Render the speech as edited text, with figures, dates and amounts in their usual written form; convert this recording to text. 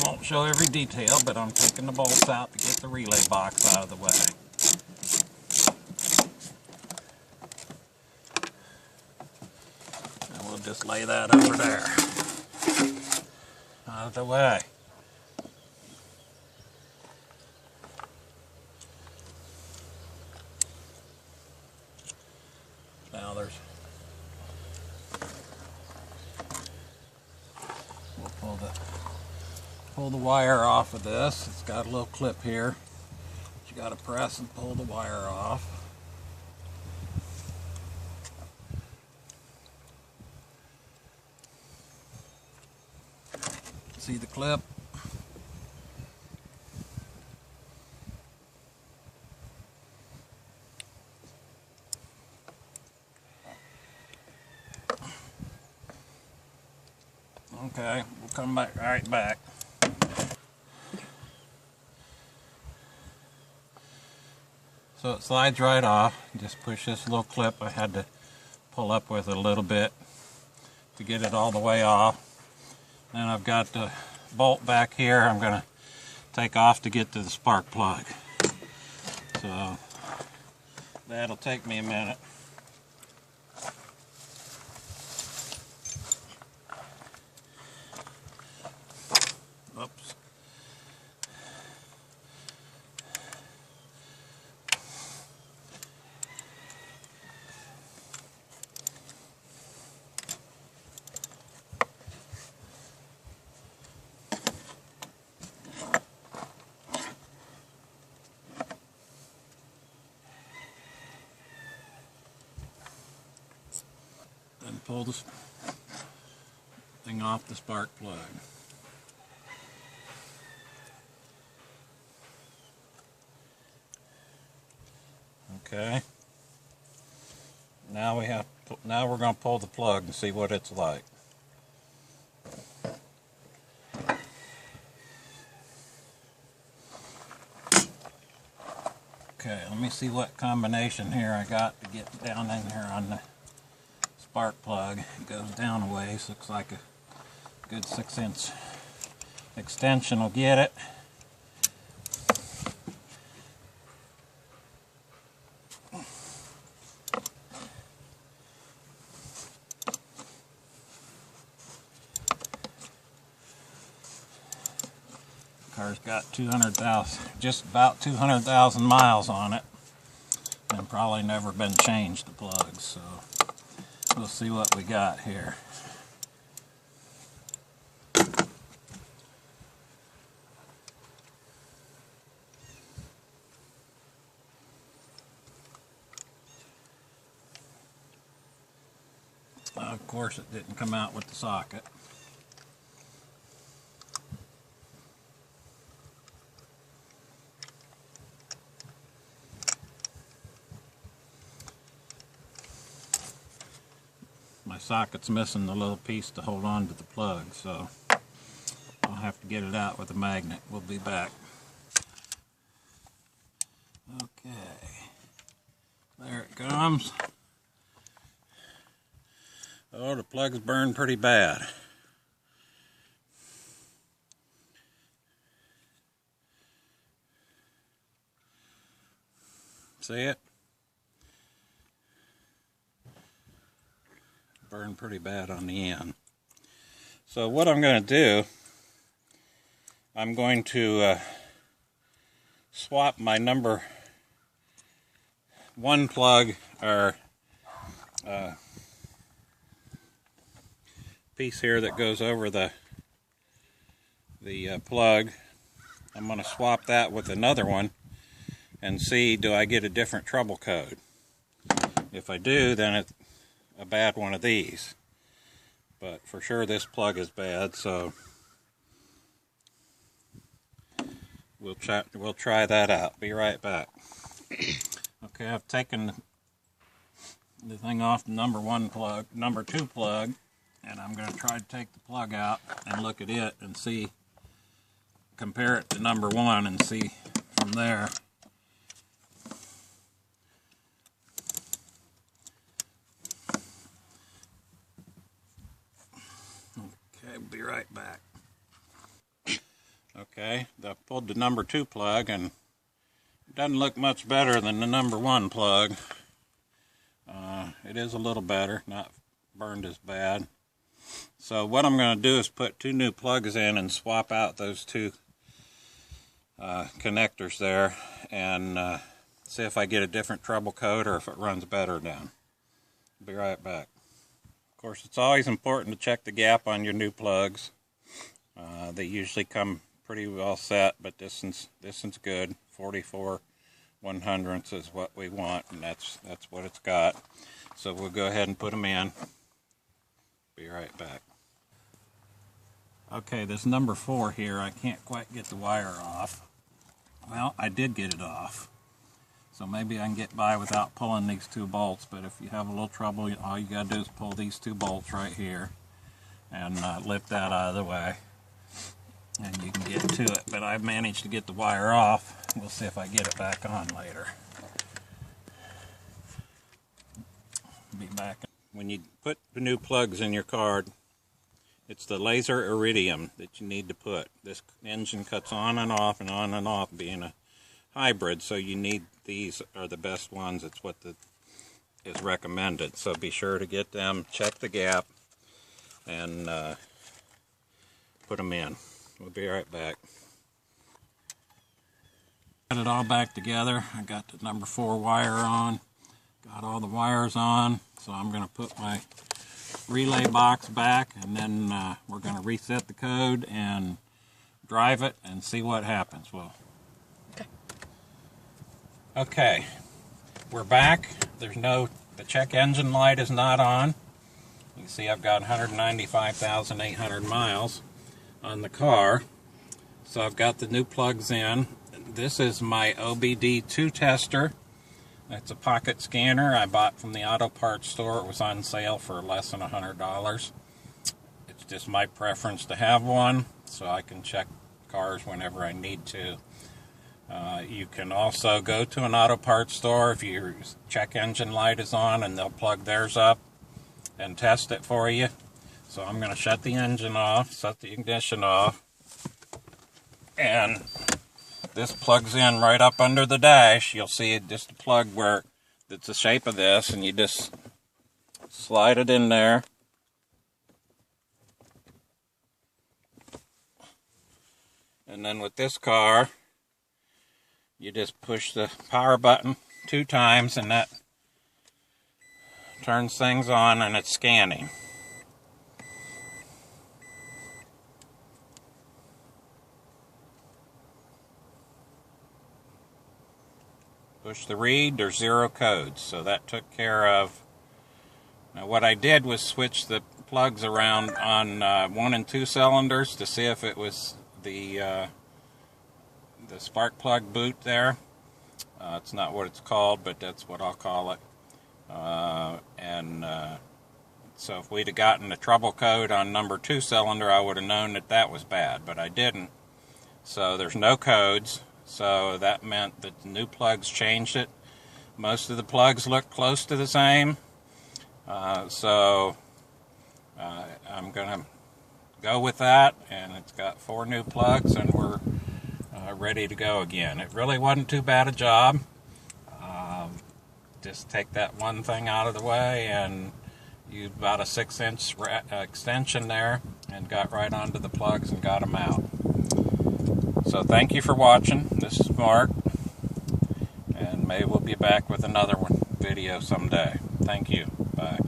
won't show every detail, but I'm taking the bolts out to get the relay box out of the way. And we'll just lay that over there, out of the way. Now we'll pull the wire off of this. It's got a little clip here. You got to press and pull the wire off. See the clip? Okay, we'll come back right back. So it slides right off. Just push this little clip. I had to pull up with it a little bit to get it all the way off. Then I've got the bolt back here I'm going to take off to get to the spark plug. So that'll take me a minute. Oops. And pull this thing off the spark plug. Okay. Now we're going to pull the plug and see what it's like. Okay, let me see what combination here I got to get down in here on the spark plug. It goes down a ways. Looks like a good 6-inch extension will get it. Car's got 200,000, just about 200,000 miles on it, and probably never been changed the plugs. So we'll see what we got here. Of course, it didn't come out with the socket. My socket's missing the little piece to hold on to the plug, so I'll have to get it out with a magnet. We'll be back. Okay, there it comes. Oh, the plug's burned pretty bad. See it? Burned pretty bad on the end. So what I'm going to do, I'm going to swap my number 1 plug, or piece here that goes over the plug. I'm going to swap that with another one and see, do I get a different trouble code. If I do, then it's a bad one of these, but for sure this plug is bad, so we'll try that out. Be right back. Okay, I've taken the thing off the number 2 plug, and I'm going to try to take the plug out and look at it and see, compare it to number 1 and see from there. Okay, be right back. Okay, I pulled the number 2 plug, and it doesn't look much better than the number 1 plug. It is a little better, not burned as bad. So what I'm going to do is put 2 new plugs in and swap out those 2 connectors there, and see if I get a different treble code or if it runs better down. Be right back. Of course, it's always important to check the gap on your new plugs. They usually come pretty well set, but this one's good. 44/100ths is what we want, and that's what it's got. So we'll go ahead and put them in. Be right back. Okay, this number 4 here, I can't quite get the wire off. Well, I did get it off. So maybe I can get by without pulling these 2 bolts, but if you have a little trouble, all you gotta do is pull these 2 bolts right here and lift that out of the way, and you can get to it. But I've managed to get the wire off. We'll see if I get it back on later. Be back. When you put the new plugs in your card, it's the laser iridium that you need to put. This engine cuts on and off, being a hybrid, so you need these are the best ones. It's what is recommended. So be sure to get them, check the gap, and put them in. We'll be right back. Got it all back together. I got the number 4 wire on, got all the wires on, so I'm going to put my relay box back, and then we're going to reset the code and drive it and see what happens. Well, okay, we're back. The check engine light is not on. You can see I've got 195,800 miles on the car. So I've got the new plugs in. This is my OBD2 tester. It's a pocket scanner I bought from the auto parts store. It was on sale for less than $100. It's just my preference to have one, so I can check cars whenever I need to. You can also go to an auto parts store if your check engine light is on, and they'll plug theirs up and test it for you. So I'm going to shut the engine off, shut the ignition off, and this plugs in right up under the dash. You'll see it just a plug where it's the shape of this, and you just slide it in there. And then with this car, you just push the power button 2 times, and that turns things on, and it's scanning. Push the read, there's 0 codes, so that took care of. Now what I did was switch the plugs around on 1 and 2 cylinders to see if it was the spark plug boot there. It's not what it's called, but that's what I'll call it. So if we'd have gotten the trouble code on number 2 cylinder, I would have known that that was bad, but I didn't. So there's no codes, so that meant that the new plugs changed it. Most of the plugs look close to the same, so I'm going to go with that, and it's got 4 new plugs, and we're ready to go again. It really wasn't too bad a job. Just take that one thing out of the way, and you about a 6-inch extension there, and got right onto the plugs and got them out. So thank you for watching. This is Mark, and maybe we'll be back with another video someday. Thank you. Bye.